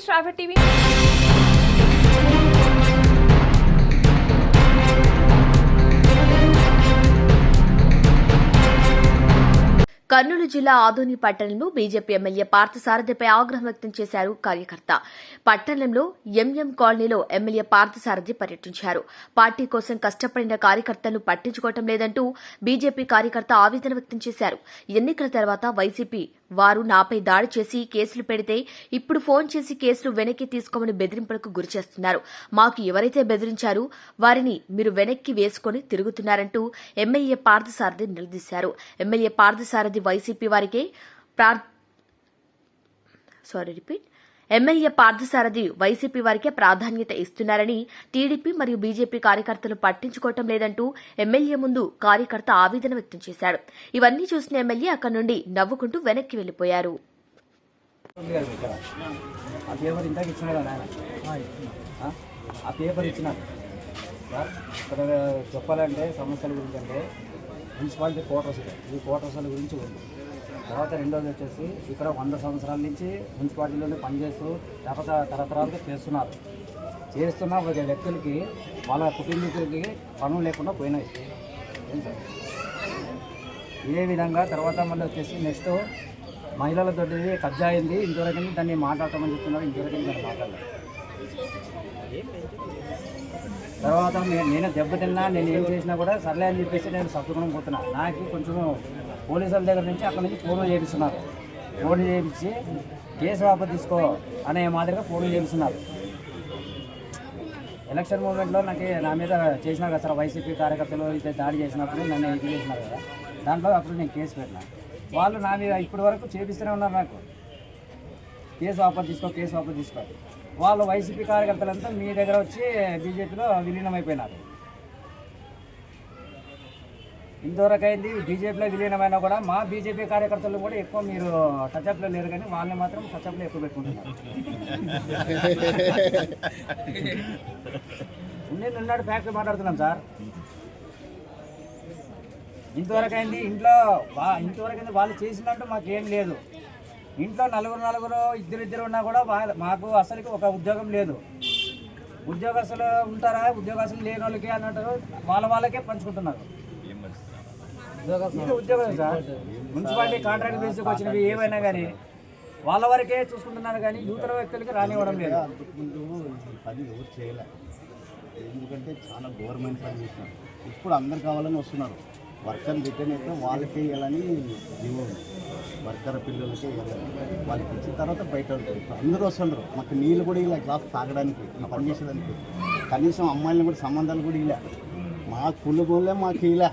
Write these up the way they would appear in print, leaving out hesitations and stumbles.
News traffic TV. Kurnool జిల్లా ఆదోని పట్టణంలో BJP MLA పార్థసారథిపై ఆగ్రహం వ్యక్తం చేశారు కార్యకర్త. పట్టణంలో ఎంఎం కాలనీలో ఎమ్మెల్యే పార్థసారథి పర్యటించారు. పార్టీ కోసం కష్టపడిన కార్యకర్తలను పట్టించుకోవటం లేదంటూ బీజేపీ కార్యకర్త ఆవేదన వ్యక్తం చేశారు. ఎన్నికల తర్వాత వైసీపీ వారు నాపై దాడి చేసి కేసులు పెడితే ఇప్పుడు ఫోన్ చేసి కేసులు వెనక్కి తీసుకోమని బెదిరింపులకు గురిచేస్తున్నారు. మాకు ఎవరైతే బెదిరించారో వారిని మీరు వెనక్కి వేసుకుని తిరుగుతున్నారంటూ ఎమ్మెల్యే పార్థసారథి నిలదీశారు. ఎమ్మెల్యే పార్థసారథి వైసీపీ వారికే ఎమ్మెల్యే పార్థసారథి వైసీపీ వారికే ప్రాధాన్యత ఇస్తున్నారని, టీడీపీ మరియు బీజేపీ కార్యకర్తలు పట్టించుకోవటం లేదంటూ ఎమ్మెల్యే ముందు కార్యకర్త ఆవేదన వ్యక్తం చేశాడు. ఇవన్నీ చూసిన ఎమ్మెల్యే అక్కడి నుండి నవ్వుకుంటూ వెనక్కి వెళ్లిపోయారు. చెప్పాలంటే సమస్యల గురించి అంటే మున్సిపాలిటీ క్వార్టర్స్ గురించి ఉంది. తర్వాత రెండోది వచ్చేసి ఇక్కడ 100 సంవత్సరాల నుంచి మున్సిపాలిటీలోనే పనిచేస్తూ లేకపోతే తరతరాలుగా చేస్తున్న వ్యక్తులకి వాళ్ళ కుటుంబీకులకి పనులు లేకుండా పోయినాయి. ఇదే విధంగా తర్వాత మళ్ళీ వచ్చేసి నెక్స్ట్ మహిళలతో కబ్జా అయింది. ఇంతవరకు దాన్ని మాట్లాడతామని చెప్తున్నారు. ఇంతవరకు దాన్ని మాట్లాడలేదు. తర్వాత నేను దెబ్బతిన్నా, నేను ఏం చేసినా కూడా సర్లే అని చెప్పేసి నేను సర్దుకుని పోతున్నా. నాకు కొంచెం పోలీసుల దగ్గర నుంచి అక్కడ నుంచి ఫోన్లు చేపిస్తున్నారు. ఫోన్లు చేయించి కేసు వాపసు తీసుకో అనే మాదిరిగా ఫోన్లు చేపిస్తున్నారు. ఎలక్షన్ మూమెంట్లో నా మీద చేసినారు కదా సార్, వైసీపీ కార్యకర్తలు అయితే దాడి చేసినప్పుడు నన్ను ఇది చేసినారు కదా, దాంట్లో అప్పుడు నేను కేసు పెట్టినా. వాళ్ళు నా మీద ఇప్పటి వరకు చేపిస్తూనే ఉన్నారు. నాకు కేసు వాపసు తీసుకో. వాళ్ళు వైసీపీ కార్యకర్తలంతా మీ దగ్గర వచ్చి బీజేపీలో విలీనమైపోయినారు. ఇంతవరకు అయింది. బీజేపీలో విలీనమైనా కూడా మా బీజేపీ కార్యకర్తలు కూడా ఎక్కువ మీరు టచ్అప్లో లేరు, కానీ వాళ్ళని మాత్రం టచ్అప్లో ఎక్కువ పెట్టుకుంటున్నారు. ఉన్నాడు ఫ్యాక్టరీ మాట్లాడుతున్నాం సార్. ఇంతవరకు అయింది. ఇంతవరకు వాళ్ళు చేసినట్టు మాకేం లేదు. ఇంట్లో నలుగురు ఇద్దరు ఉన్నా కూడా మాకు అసలుకి ఒక ఉద్యోగం లేదు. ఉద్యోగస్తులు ఉంటారా, ఉద్యోగస్తులు లేని వాళ్ళకి అన్నట్టు వాళ్ళకే పంచుకుంటున్నారు. ఉద్యోగం సార్, మున్సిపాలిటీ కాంట్రాక్ట్ బేసిక్ వచ్చినవి ఏవైనా కానీ వాళ్ళ వరకే చూసుకుంటున్నారు, కానీ యూతర వ్యక్తులకి రానివ్వడం లేదు. పని ఎవరు చేయలే, ఎందుకంటే చాలా గవర్నమెంట్ పని చేస్తున్నారు. ఇప్పుడు అందరు కావాలని వస్తున్నారు. వర్కర్ రిటర్న్ అయితే వాళ్ళకే ఇవ్వాలని జీవో, వర్కర్ పిల్లలకే ఇవ్వాలి. వాళ్ళకి ఇచ్చిన తర్వాత బయట ఇప్పుడు అందరూ వస్తున్నారు. మాకు నీళ్ళు కూడా ఇలా గ్లాస్ తాగడానికి, పని చేసేదానికి. కనీసం అమ్మాయిలను కూడా సంబంధాలు కూడా ఇలా మా కుటుంబంలో మాకు ఇలా,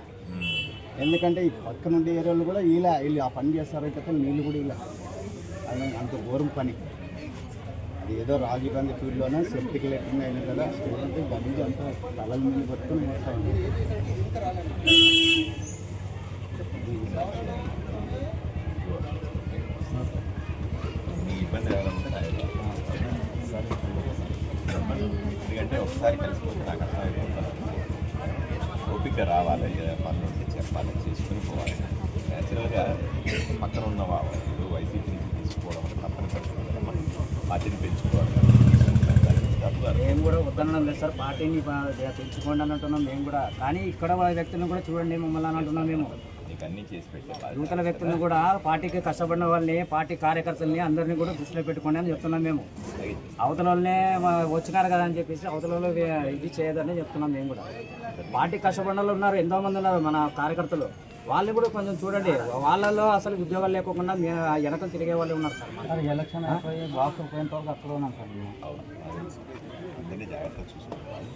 ఎందుకంటే ఈ పక్క నుండి ఏరియాలో కూడా వీళ్ళు ఆ పని చేస్తారు కదా, నీళ్ళు కూడా ఇలా. అది అంత ఘోరం పని. అది ఏదో రాజీవ్ గాంధీ ఫీల్డ్లోనే సెప్టిక్ లెటర్ అయినా కదా, అంటే గంజి అంతా తలల మీద పట్టుకుని వేస్తాయి. ఇబ్బంది ఎందుకంటే ఒకసారి కలిసిపోతే నాకు అర్థమైపోతాను. ఓపిక రావాలి, పనులు చెప్పాలి, చేసుకుని పోవాలి. న్యాచురల్గా పక్కన ఉన్న ఇప్పుడు వైసీపీ నుంచి తీసుకోవడం వల్ల తప్పని పరిస్థితుల్లో మనం పార్టీని పెంచుకోవాలి. మేము కూడా వద్దనడం లేదు సార్, పార్టీని పెంచుకోండి అని అంటున్నాం మేము కూడా. కానీ ఇక్కడ వ్యక్తులను కూడా చూడండి మమ్మల్ని అని అంటున్నాం. మేము అన్నీ చేసి పెట్టే నూతన వ్యక్తులను కూడా, పార్టీకి కష్టపడిన వాళ్ళని, పార్టీ కార్యకర్తల్ని అందరినీ కూడా దృష్టిలో పెట్టుకోండి అని చెప్తున్నాం. మేము అవతల వాళ్ళనే వచ్చినారు కదా అని చెప్పేసి అవతల వాళ్ళు ఇది చేయదని చెప్తున్నాం. మేము కూడా పార్టీ కష్టపడిన వాళ్ళు ఉన్నారు, ఎంతోమంది ఉన్నారు మన కార్యకర్తలు. వాళ్ళు కూడా కొంచెం చూడండి. వాళ్ళలో అసలు ఉద్యోగాలు లేకుండా వెనకలు తిరిగే వాళ్ళు ఉన్నారు సార్. ఎలక్షన్ అయిపోయి బాక్స్ పోయిన వరకు అక్కడ ఉన్నాం సార్. అందరినీ జాగ్రత్తగా చూసుకోవాలి.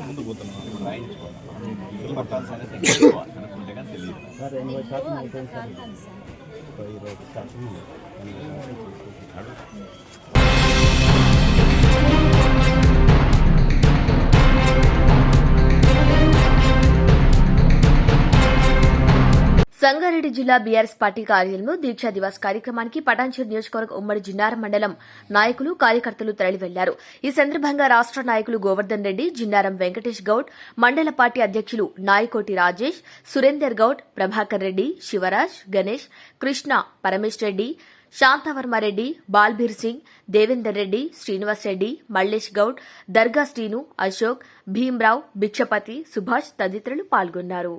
ముందు పోతున్నాం రాయించుకోవాలి. పట్టాల్సిన అనుకుంటే కానీ తెలియదు సార్. 80% అయిపోయింది సార్. 20% సంగారెడ్డి జిల్లా బీఆర్ఎస్ పార్టీ కార్యాలయంలో దీక్షా దివాస్ కార్యక్రమానికి పటాన్చేరు నియోజకవర్గ ఉమ్మడి జిన్నారం మండలం నాయకులు కార్యకర్తలు తరలి వెళ్లారు. ఈ సందర్భంగా రాష్ట నాయకులు గోవర్ధన్ రెడ్డి, జిన్నారం వెంకటేష్ గౌడ్, మండల పార్టీ అధ్యక్షులు నాయకోటి రాజేష్, సురేందర్ గౌడ్, ప్రభాకర్ రెడ్డి, శివరాజ్, గణేష్, కృష్ణ, పరమేశ్ రెడ్డి, శాంతవర్మారెడ్డి, బాల్బీర్ సింగ్, దేవేందర్ రెడ్డి, శ్రీనివాస్ రెడ్డి, మల్లేష్ గౌడ్, దర్గా శ్రీను, అశోక్, భీమ్రావ్, భిక్షపతి, సుభాష్ తదితరులు పాల్గొన్నారు.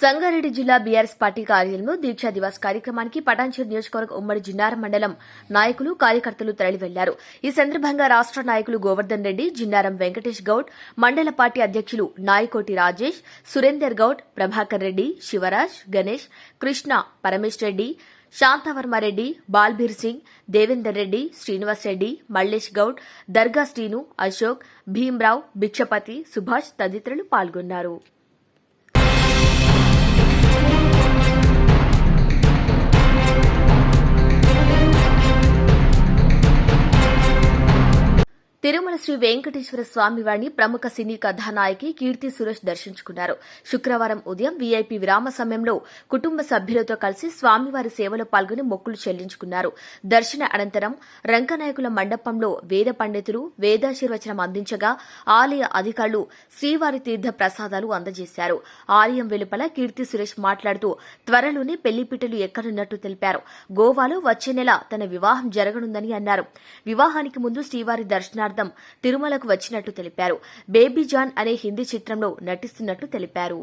సంగారెడ్డి జిల్లా బీఆర్ఎస్ పార్టీ కార్యాలయంలో దీక్షా దివాస్ కార్యక్రమానికి పటాన్చేరు నియోజకవర్గ ఉమ్మడి జిన్నారం మండలం నాయకులు కార్యకర్తలు తరలి వెళ్లారు. ఈ సందర్భంగా రాష్ట నాయకులు గోవర్ధన్ రెడ్డి, జిన్నారం వెంకటేష్ గౌడ్, మండల పార్టీ అధ్యక్షులు నాయకోటి రాజేష్, సురేందర్ గౌడ్, ప్రభాకర్ రెడ్డి, శివరాజ్, గణేష్, కృష్ణ, పరమేశ్ రెడ్డి, శాంతవర్మారెడ్డి, బాల్బీర్ సింగ్, దేవేందర్ రెడ్డి, శ్రీనివాస్ రెడ్డి, మల్లేష్ గౌడ్, దర్గా శ్రీను, అశోక్, భీమ్రావ్, భిక్షపతి, సుభాష్ తదితరులు పాల్గొన్నారు. తిరుమల శ్రీ వెంకటేశ్వర స్వామివారిని ప్రముఖ సినీ కథానాయకి కీర్తి సురేష్ దర్శించుకున్నారు. శుక్రవారం ఉదయం వీఐపీ విరామ సమయంలో కుటుంబ సభ్యులతో కలిసి స్వామివారి సేవలో పాల్గొని మొక్కులు చెల్లించుకున్నారు. దర్శన అనంతరం రంగనాయకుల మండపంలో వేద పండితులు వేదాశీర్వచనం అందించగా ఆలయ అధికారులు శ్రీవారి తీర్థ ప్రసాదాలు అందజేశారు. ఆలయం వెలుపల కీర్తి సురేష్ మాట్లాడుతూ త్వరలోనే పెళ్లిపీటలు ఎక్కనున్నట్టు తెలిపారు. గోవాలో వచ్చే నెల తన వివాహం జరగనుందని అన్నారు. వివాహానికి ముందు శ్రీవారి దర్శనార్థం తిరుమలకు వచ్చినట్టు తెలిపారు. బేబీ జాన్ అనే హిందీ చిత్రంలో నటిస్తున్నట్టు తెలిపారు.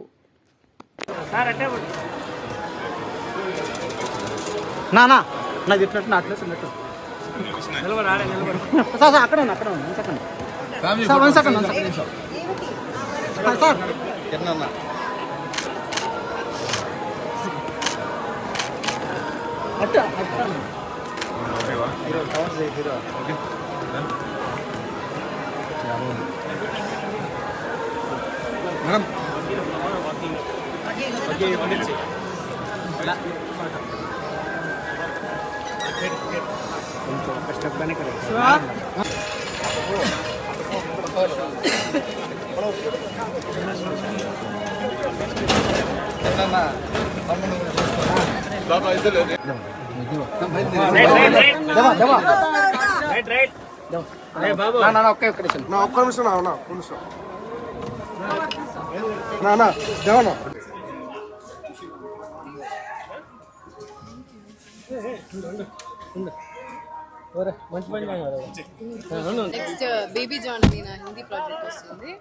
నెక్స్ట్ బేబీ జాన్ అని నా హిందీ ప్రాజెక్ట్ వస్తుంది.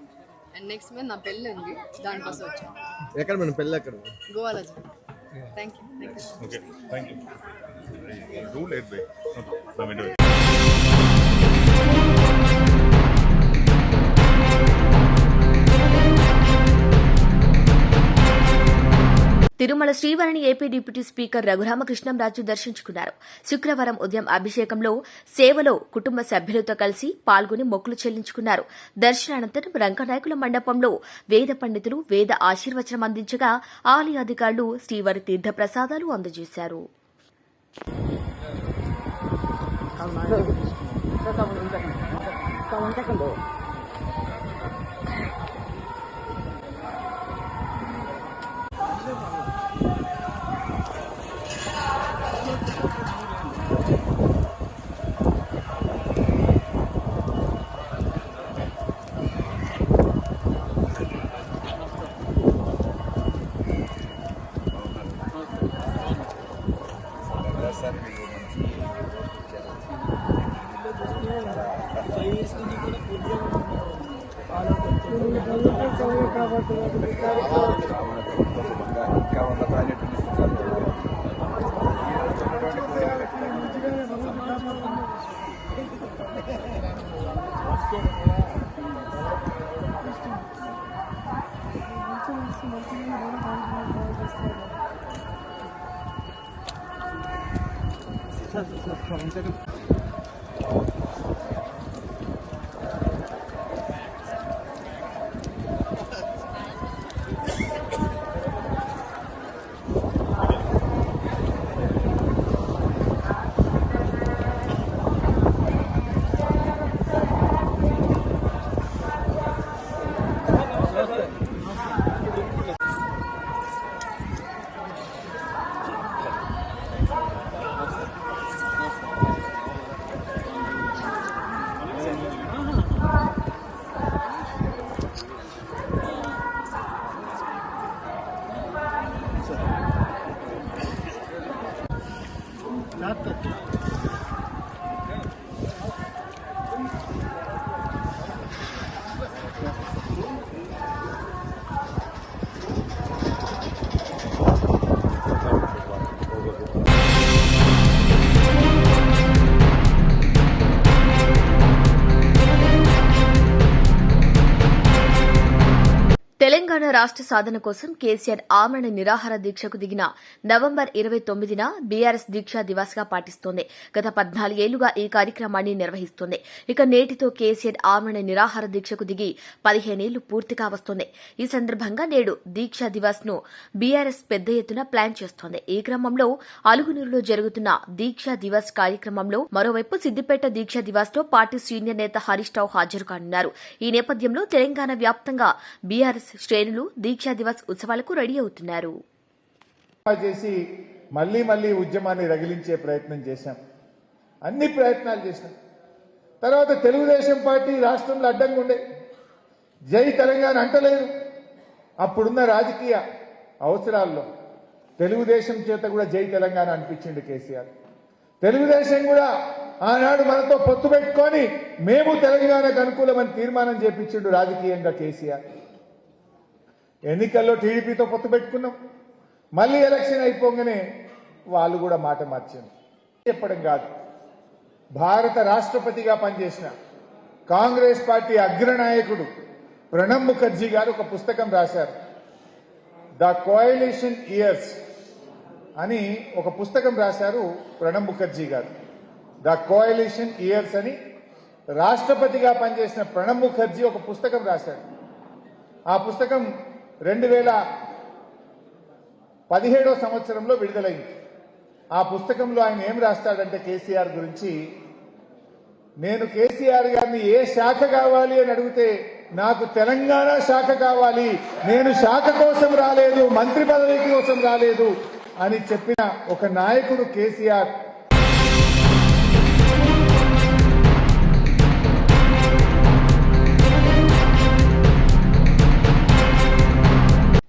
అండ్ నెక్స్ట్ మీద నా పెళ్ళి ఉంది, దానికోసం వచ్చాను. ఎక్కడ మన పెళ్ళి ఎక్కడ? గోవాలో జరిగింది. Thank you. తిరుమల శ్రీవారిని ఏపీ డిప్యూటీ స్పీకర్ రఘురామకృష్ణంరాజు దర్శించుకున్నారు. శుక్రవారం ఉదయం అభిషేకంలో సేవలో కుటుంబ సభ్యులతో కలిసి పాల్గొని మొక్కులు చెల్లించుకున్నారు. దర్శనానంతరం రంగనాయకుల మండపంలో వేద పండితులు వేద ఆశీర్వచనం అందించగా ఆలయ అధికారులు శ్రీవారి తీర్థ ప్రసాదాలు అందజేశారు. తెలంగాణ రాష్ట్ర సాధన కోసం కేసీఆర్ ఆమరణ నిరాహార దీక్షకు దిగిన నవంబర్ 29న బీఆర్ఎస్ దీక్షా దివాస్ గా పాటిస్తోంది. గత 14 ఏళ్లుగా ఈ కార్యక్రమాన్ని నిర్వహిస్తోంది. ఇక నేటితో కేసీఆర్ ఆమరణ నిరాహార దీక్షకు దిగి 15 ఏళ్లు పూర్తిగా వస్తోంది. ఈ సందర్భంగా నేడు దీక్షా దివాస్ ను బీఆర్ఎస్ పెద్ద ఎత్తున ప్లాన్ చేస్తోంది. ఈ క్రమంలో అలుగునూరులో జరుగుతున్న దీక్షా దివాస్ కార్యక్రమంలో మరోవైపు సిద్దిపేట దీక్షా దివాస్ లో పార్టీ సీనియర్ నేత హరీష్ రావు హాజరు కానున్నారు. ఈ నేపథ్యంలో తెలంగాణ వ్యాప్తంగా బీఆర్ఎస్ శ్రేణులు దీక్షా దివాస్ ఉత్సవాలకు రెడీ అవుతున్నారు. చేసి మళ్లీ ఉద్యమాన్ని రగిలించే ప్రయత్నం చేశాం. అన్ని ప్రయత్నాలు చేశాం. తర్వాత తెలుగుదేశం పార్టీ రాష్ట్రంలో అడ్డంగా ఉండే జై తెలంగాణ అంటలేదు. అప్పుడున్న రాజకీయ అవసరాల్లో తెలుగుదేశం చేత కూడా జై తెలంగాణ అనిపించింది కేసీఆర్. తెలుగుదేశం కూడా ఆనాడు మనతో పొత్తు పెట్టుకొని మేము తెలంగాణకు అనుకూలమని తీర్మానం చేపించిండు రాజకీయంగా కేసీఆర్. ఎన్నికల్లో టీడీపీతో పొత్తు పెట్టుకున్నాం. మళ్ళీ ఎలక్షన్ అయిపోగానే వాళ్ళు కూడా మాట మార్చారు. చెప్పడం కాదు, భారత రాష్ట్రపతిగా పనిచేసిన కాంగ్రెస్ పార్టీ అగ్రనాయకుడు ప్రణబ్ ముఖర్జీ గారు ఒక పుస్తకం రాశారు. ద కోయలిషన్ ఇయర్స్ అని ఒక పుస్తకం రాశారు ప్రణబ్ ముఖర్జీ గారు. ద కోయలిషన్ ఇయర్స్ అని రాష్ట్రపతిగా పనిచేసిన ప్రణబ్ ముఖర్జీ ఒక పుస్తకం రాశారు. ఆ పుస్తకం 2017 సంవత్సరంలో విడుదలైంది. ఆ పుస్తకంలో ఆయన ఏం రాస్తాడంటే కేసీఆర్ గురించి, నేను కేసీఆర్ గారిని ఏ శాఖ కావాలి అని అడిగితే నాకు తెలంగాణ శాఖ కావాలి, నేను శాఖ కోసం రాలేదు, మంత్రి పదవి కోసం రాలేదు అని చెప్పిన ఒక నాయకుడు కేసీఆర్.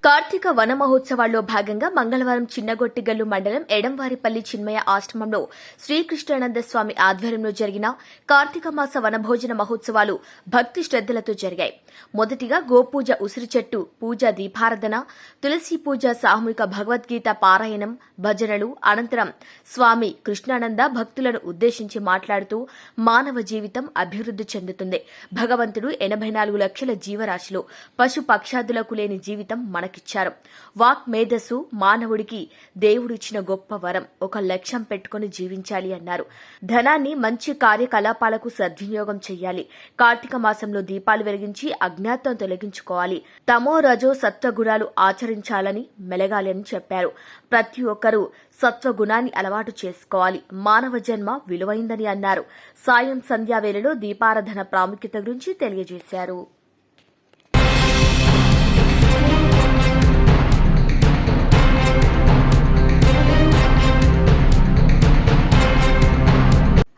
కార్తీక వన మహోత్సవాల్లో భాగంగా మంగళవారం చిన్నగొట్టిగల్లు మండలం ఎడంవారిపల్లి చిన్మయ ఆశ్రమంలో శ్రీకృష్ణానంద స్వామి ఆధ్వర్యంలో జరిగిన కార్తీక మాస వనభోజన మహోత్సవాలు భక్తి శ్రద్దలతో జరిగాయి. మొదటిగా గోపూజ, ఉసిరి చెట్టు పూజ, దీపారాధన, తులసి పూజ, సామూహిక భగవద్గీత పారాయణం, భజనలు. అనంతరం స్వామి కృష్ణానంద భక్తులను ఉద్దేశించి మాట్లాడుతూ మానవ జీవితం అభివృద్ది చెందుతుంది. భగవంతుడు 84 లక్షల జీవరాశిలో పశు పక్షాదులకు లేని జీవితం మనకిచ్చారు. వాక్ మేధస్సు మానవుడికి దేవుడిచ్చిన గొప్ప వరం. ఒక లక్ష్యం పెట్టుకుని జీవించాలి అన్నారు. ధనాన్ని మంచి కార్యకలాపాలకు సద్వినియోగం చేయాలి. కార్తీక మాసంలో దీపాలు వెలిగించి అజ్ఞాతం తొలగించుకోవాలి. తమో రజో సత్వగుణాలు ఆచరించాలని మెలగాలి అని చెప్పారు. ప్రతి ఒక్కరూ సత్వగుణాన్ని అలవాటు చేసుకోవాలి. మానవ జన్మ విలువైందని అన్నారు. సాయం సంధ్యా వేళలో దీపారాధన ప్రాముఖ్యత గురించి తెలియజేశారు.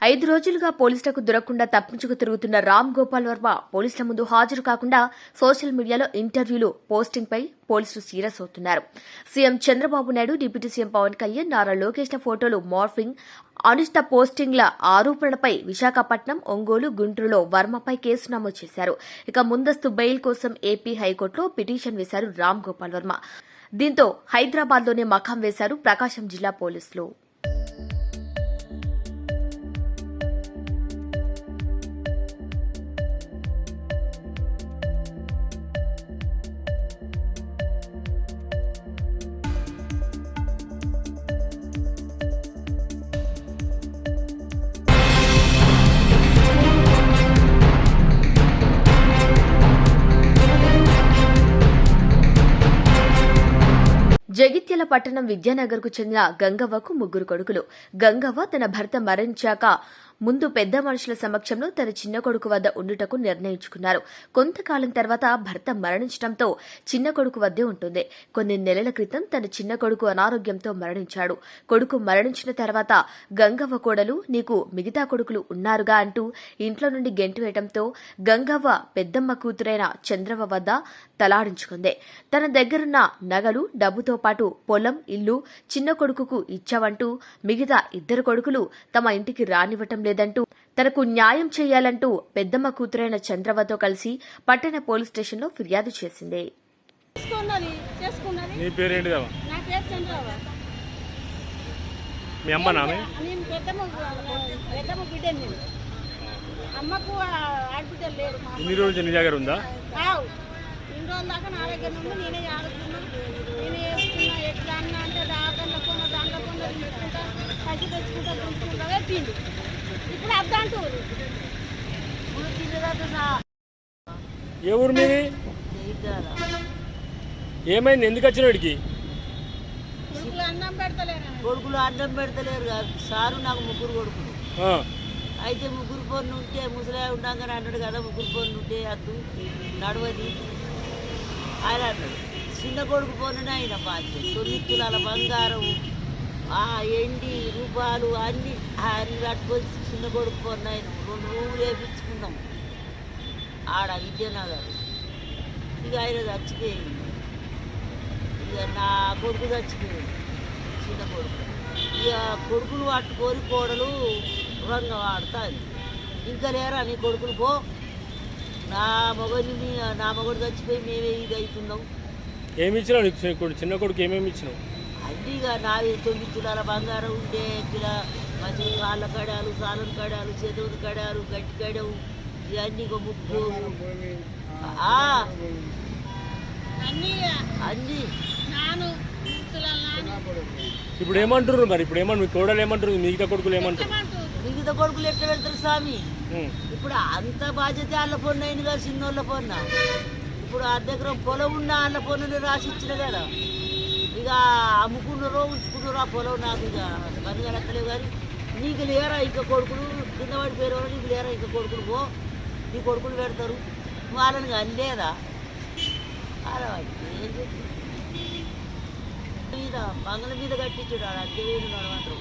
ఐదు రోజులుగా పోలీసులకు దొరకకుండా తప్పించుకు తిరుగుతున్న రామ్ గోపాల్ వర్మ పోలీసుల ముందు హాజరు కాకుండా సోషల్ మీడియాలో ఇంటర్వ్యూలు పోస్టింగ్ పై పోలీసులు సీరియస్ అవుతున్నారు. CM Chandrababu Naidu, deputy CM Pawan Kalyan, Nara లోకేష్ల ఫోటోలు మార్ఫింగ్, అనుచిత పోస్టింగ్ల ఆరోపణలపై విశాఖపట్నం, ఒంగోలు, గుంటూరులో వర్మపై కేసు నమోదు చేశారు. ఇక ముందస్తు బెయిల్ కోసం ఏపీ హైకోర్టులో పిటిషన్ వేశారు రామ్ గోపాల్ వర్మ. దీంతో హైదరాబాద్లోనే మకాం వేశారు ప్రకాశం జిల్లా పోలీసులు. జగిత్యాల పట్టణం విద్యానగర్కు చెందిన గంగవ్వకు 3 కొడుకులు. గంగవ్వ తన భర్త మరణించాక ముందు పెద్ద మనుషుల సమక్షంలో తన చిన్న కొడుకు వద్ద ఉండుటకు నిర్ణయించుకున్నారు. కొంతకాలం తర్వాత భర్త మరణించడంతో చిన్న కొడుకు వద్దే ఉంటుంది. కొన్ని నెలల క్రితం తన చిన్న కొడుకు అనారోగ్యంతో మరణించాడు. కొడుకు మరణించిన తర్వాత గంగవ్వ కోడలు నీకు మిగతా కొడుకులు ఉన్నారుగా అంటూ ఇంట్లో నుండి గెంటివేయడంతో గంగవ్వ పెద్దమ్మ కూతురైన చంద్రవ్వ వద్ద తలాడించుకుంది. తన దగ్గరున్న నగలు, డబ్బుతో పాటు పొలం, ఇల్లు చిన్న కొడుకుకు ఇచ్చావంటూ మిగతా 2 కొడుకులు తమ ఇంటికి రానివ్వటం లేదంటూ తనకు న్యాయం చేయాలంటూ పెద్దమ్మ కూతురైన చంద్రవ్వతో కలిసి పట్టణ పోలీస్ స్టేషన్లో ఫిర్యాదు చేసింది. నీ పేరేంటి? నా పేరు చంద్రవ్వ. మీ అమ్మ నామే? నేను పెద్దమ్మ బిడ్డని. నేను అమ్మకు ఆడబిడ్డలు లేరు. ఇన్ని రోజులు నీ దగ్గర ఉందా? కావు, ఇన్ని రోజుల దాకా నా దగ్గర నుండి నేనే ఆడుతున్నా, నేనే వేసుకున్నా. ఎట్లా అన్నా అంటే దాంట్లో కొన్న దాంట్లో కొన్న తీసుకుంటా, కసి తెచ్చుకుంటా, గుంటుకుంటా పిండి. ఇప్పుడు అద్దంటూ ఏ ఊరు మీది? ఏమైంది? ఎందుకు వచ్చిన వాడికి? కొడుకులు అన్నం పెడతలేరు కాదు సారు. నాకు 3 కొడుకులు. అయితే 3 పొన్ను ఉంటే ముసలి ఉండగానే అన్నాడు కదా, 3 పొన్ను ఉంటే అద్దు నడవది ఆయన అన్నాడు. చిన్న కొడుకు పొన్నునే ఆయన బాధ్యత. 9 తులాల బంగారం, ఎండి రూపాయలు అన్ని కట్టుకొని చిన్న కొడుకు పొన్ను ఆయన 2 రూములు వేయించుకున్నాం ఆడ విద్యానగర్. ఇక ఆయన చచ్చిపోయింది. ఇక నా కొడుకు చచ్చిపోయింది, చిన్న కొడుకు. ఇక కొడుకులు పట్టుకొని కోడలు రంగం ఆడుతుంది. ఇంకా లేరా నీ కొడుకులు పో, నా మొగుడు చచ్చిపోయి మేమే ఇది అవుతున్నాం. ఏమి ఇచ్చినావు చిన్న కొడుకు? ఏమేమి ఇచ్చినావు? అన్నీగా నావి 9 తులాల బంగారం ఉండే, కిలా మంచి కాళ్ళ కడాలు, సాలను కడాలు, చేతుల కడాలు, గట్టి కడవు, ఇవన్నీ ఒక 3 అన్నీ. ఇప్పుడు ఏమంటారు మరి? ఇప్పుడు ఏమంటారు? మీ కోడలు ఏమంటారు? మిగతా కొడుకులు ఏమంటారు? మిగతా కొడుకులు ఎట్లా పెడతారు స్వామి? ఇప్పుడు అంత బాధ్యత వాళ్ళ పొన్ను అయింది కదా, చిన్నోళ్ళ పొన్న. ఇప్పుడు ఆ దగ్గర పొలం ఉన్న వాళ్ళ పొన్నుని రాసి ఇచ్చిన కదా. ఇక అమ్ముకున్నారో ఉంచుకున్నారో ఆ పొలం నాకు ఇక కనుగొనక్కలేవు. కానీ నీకు లేరా ఇంకా కొడుకులు? కింద పడిపోయారు, నీకు లేరా ఇంకా కొడుకులు? పో, నీ కొడుకులు పెడతారు. వాళ్ళని అనలేదా? అలా ఏం చేసి మీద బంగళ మీద కట్టించాడు. ఆడ అద్దె వేలు నడవంటారు.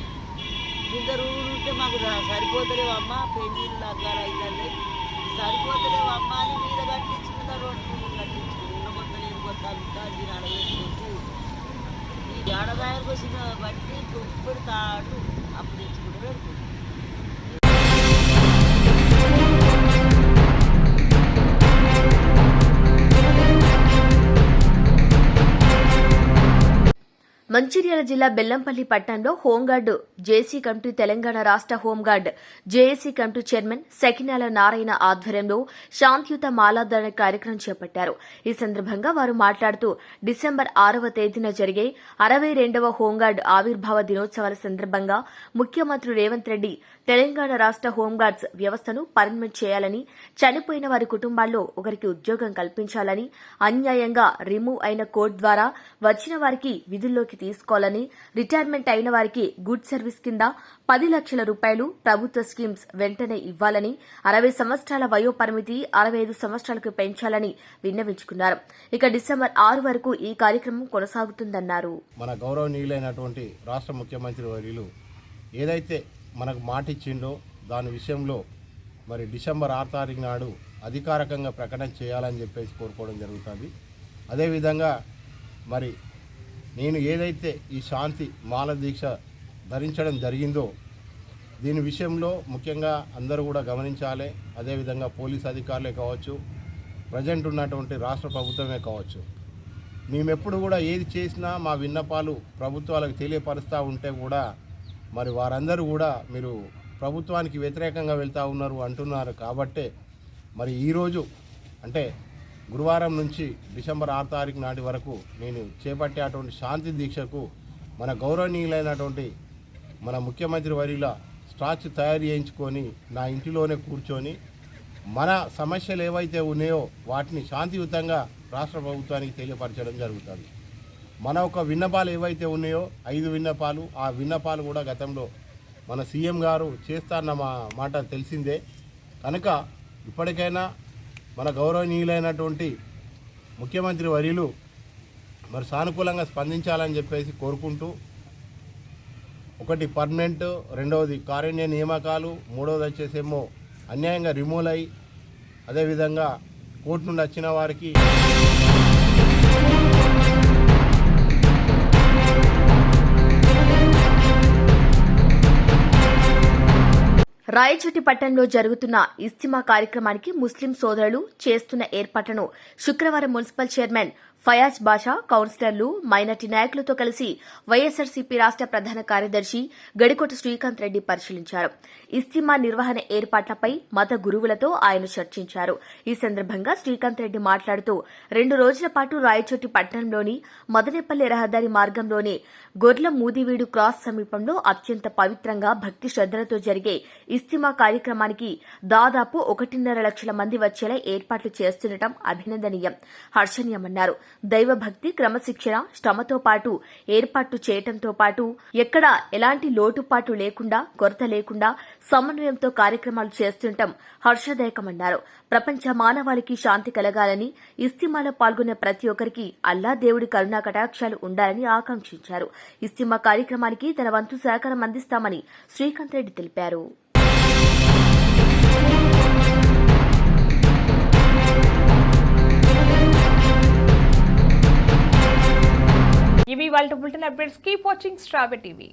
ఇంత రూములు ఉంటే మాకు సరిపోతలేవు అమ్మ, పెళ్ళిళ్ళు లగ్గాలు అవుతాయి, సరిపోతలేవు అమ్మ అని మీద కట్టించుకుంటారు. 2 రూములు కట్టించుకుని కొత్త నేను కొత్త అడవేసుకుంటూ ఈ ఆడదాయలకు వచ్చిన బట్టి తొప్పుడు తాడు అప్పుడు తెచ్చుకుంటూ పెడుతుంది. మంచిర్యాల జిల్లా బెల్లంపల్లి పట్టణంలో హోంగార్డు జేసీ కమిటీ తెలంగాణ రాష్ట్ర home guard JAC committee chairman Sekinala Narayana ఆధ్వర్యంలో శాంతియుత మాలాధారణ కార్యక్రమం చేపట్టారు. ఈ సందర్భంగా వారు మాట్లాడుతూ డిసెంబర్ 6వ తేదీన జరిగే 62వ హోంగార్డ్ ఆవిర్భావ దినోత్సవాల సందర్భంగా ముఖ్యమంత్రి రేవంత్ రెడ్డి తెలంగాణ రాష్ట్ర హోంగార్డ్స్ వ్యవస్థను పర్మనెంట్ చేయాలని, చనిపోయిన వారి కుటుంబాల్లో ఒకరికి ఉద్యోగం కల్పించాలని, అన్యాయంగా రిమూవ్ అయిన కోడ్ ద్వారా వచ్చిన వారికి విధుల్లోకి తీసుకోవాలని, రిటైర్మెంట్ అయిన వారికి గుడ్ సర్వీస్ కింద 10 లక్షల రూపాయలు ప్రభుత్వ స్కీమ్స్ వెంటనే ఇవ్వాలని, 60 సంవత్సరాల వయో పరిమితి 65 సంవత్సరాలకు పెంచాలని విన్నవించుకున్నారు. ఇక డిసెంబర్ 6 వరకు ఈ కార్యక్రమం కొనసాగుతుందన్నారు. మన గౌరవనీయులైనటువంటి రాష్ట్ర ముఖ్యమంత్రి వర్యులు ఏదైతే మనకు మాట ఇచ్చిండో దాని విషయంలో మరి డిసెంబర్ 6 తారీఖు నాడు అధికారికంగా ప్రకటన చేయాలని చెప్పేసి కోరుకోవడం జరుగుతుంది. అదేవిధంగా మరి నేను ఏదైతే ఈ శాంతి మాల దీక్ష ధరించడం జరిగిందో దీని విషయంలో ముఖ్యంగా అందరూ కూడా గమనించాలి. అదేవిధంగా పోలీస్ అధికారులే కావచ్చు, ప్రజెంట్ ఉన్నటువంటి రాష్ట్ర ప్రభుత్వమే కావచ్చు, మేమెప్పుడు కూడా ఏది చేసినా మా విన్నపాలు ప్రభుత్వాలకు తెలియపరుస్తూ ఉంటే కూడా మరి వారందరూ కూడా మీరు ప్రభుత్వానికి వ్యతిరేకంగా వెళ్తూ ఉన్నారు అంటున్నారు. కాబట్టే మరి ఈరోజు అంటే గురువారం నుంచి డిసెంబర్ 6 తారీఖు నాటి వరకు నేను చేపట్టేటువంటి శాంతి దీక్షకు మన గౌరవనీయులైనటువంటి మన ముఖ్యమంత్రి వర్యుల స్టాచ్యూ తయారు చేయించుకొని నా ఇంటిలోనే కూర్చొని మన సమస్యలు ఏవైతే ఉన్నాయో వాటిని శాంతియుతంగా రాష్ట్ర ప్రభుత్వానికి తెలియపరచడం జరుగుతుంది. మన ఒక విన్నపాలు ఏవైతే ఉన్నాయో 5 విన్నపాలు, ఆ విన్నపాలు కూడా గతంలో మన సీఎం గారు చేస్తారన్న మాట తెలిసిందే. కనుక ఇప్పటికైనా మన గౌరవనీయులైనటువంటి ముఖ్యమంత్రి వర్యులు మరి సానుకూలంగా స్పందించాలని చెప్పేసి కోరుకుంటూ, ఒకటి పర్మనెంట్, రెండవది కారుణ్య నియామకాలు, మూడవది వచ్చేసేమో అన్యాయంగా రిమూవ్ అయ్యి అదేవిధంగా కోర్టు నుండి వచ్చిన వారికి రాయచోటి పట్టణంలో జరుగుతున్న ఇస్తిమా కార్యక్రమానికి ముస్లిం సోదరులు చేస్తున్న ఏర్పాట్లను శుక్రవారం మున్సిపల్ చైర్మన్ ఫయాజ్ బాషా, కౌన్సిలర్లు, మైనార్టీ నాయకులతో కలిసి వైఎస్సార్సీపీ రాష్ట ప్రధాన కార్యదర్శి గడికోట శ్రీకాంత్ రెడ్డి పరిశీలించారు. ఇస్తిమా నిర్వహణ ఏర్పాట్లపై మత గురువులతో ఆయన చర్చించారు. ఈ సందర్భంగా శ్రీకాంత్ రెడ్డి మాట్లాడుతూ 2 రోజుల పాటు రాయచోటి పట్టణంలోని మదనేపల్లి రహదారి మార్గంలోని గొర్ల మూదివీడు క్రాస్ సమీపంలో అత్యంత పవిత్రంగా భక్తి శ్రద్దలతో జరిగే ఇస్తిమా కార్యక్రమానికి దాదాపు 1.5 లక్షల మంది వచ్చేలా ఏర్పాట్లు చేస్తుండటం అభినందనీయం, హర్షణీయమన్నారు. దైవభక్తి, క్రమశిక్షణ, శ్రమతో పాటు ఏర్పాట్లు చేయడంతో పాటు ఎక్కడా ఎలాంటి లోటుపాటు లేకుండా, కొరత లేకుండా సమన్వయంతో కార్యక్రమాలు చేస్తుండటం హర్షదాయకమన్నారు. ప్రపంచ మానవాళికి శాంతి కలగాలని, ఇస్తిమాలో పాల్గొనే ప్రతి ఒక్కరికి అల్లా దేవుడి కరుణా కటాక్షాలు ఉండాలని ఆకాంక్షించారు. ఇస్తిమా కార్యక్రమానికి తన వంతు సహకారం అందిస్తామని శ్రీకాంత్ రెడ్డి తెలిపారు. ఇవి వాళ్ళ బులెటిన్ అప్డేట్స్. కీప్ వాచింగ్ స్ట్రాబె టీవీ.